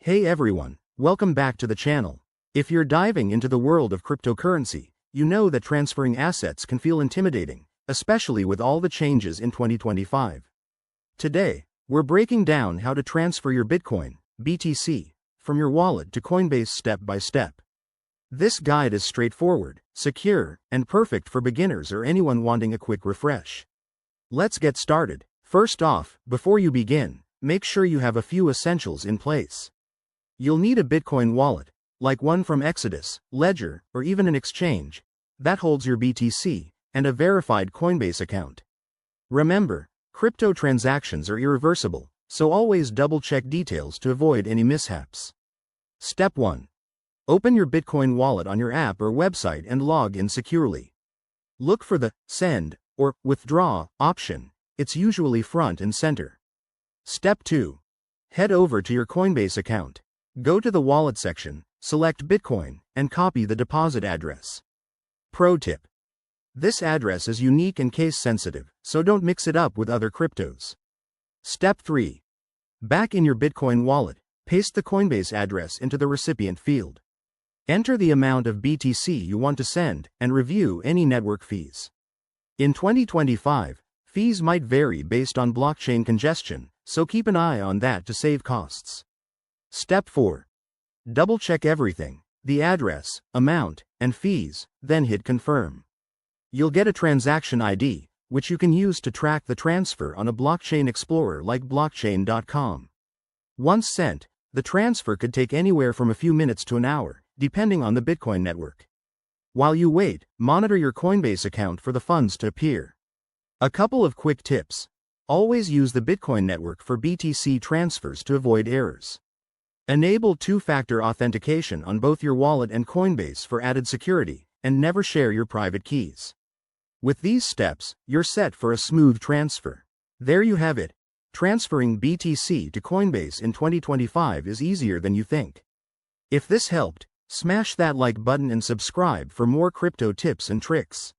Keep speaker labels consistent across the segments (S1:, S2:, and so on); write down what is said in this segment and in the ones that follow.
S1: Hey everyone, welcome back to the channel. If you're diving into the world of cryptocurrency, you know that transferring assets can feel intimidating, especially with all the changes in 2025. Today, we're breaking down how to transfer your Bitcoin, BTC, from your wallet to Coinbase step by step. This guide is straightforward, secure, and perfect for beginners or anyone wanting a quick refresh. Let's get started. First off, before you begin, make sure you have a few essentials in place. You'll need a Bitcoin wallet, like one from Exodus, Ledger, or even an exchange that holds your BTC, and a verified Coinbase account. Remember, crypto transactions are irreversible, so always double-check details to avoid any mishaps. Step 1. Open your Bitcoin wallet on your app or website and log in securely. Look for the Send or Withdraw option. It's usually front and center. Step 2. Head over to your Coinbase account. Go to the Wallet section, select Bitcoin, and copy the deposit address. Pro tip. This address is unique and case-sensitive, so don't mix it up with other cryptos. Step 3. Back in your Bitcoin wallet, paste the Coinbase address into the recipient field. Enter the amount of BTC you want to send, and review any network fees. In 2025, fees might vary based on blockchain congestion, so keep an eye on that to save costs. Step 4. Double-check everything, the address, amount, and fees, then hit Confirm. You'll get a transaction ID, which you can use to track the transfer on a blockchain explorer like blockchain.com. Once sent, the transfer could take anywhere from a few minutes to an hour, depending on the Bitcoin network. While you wait, monitor your Coinbase account for the funds to appear. A couple of quick tips. Always use the Bitcoin network for BTC transfers to avoid errors. Enable two-factor authentication on both your wallet and Coinbase for added security, and never share your private keys. With these steps, you're set for a smooth transfer. There you have it. Transferring BTC to Coinbase in 2025 is easier than you think. If this helped, smash that like button and subscribe for more crypto tips and tricks.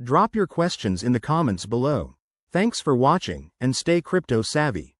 S1: Drop your questions in the comments below. Thanks for watching, and stay crypto savvy.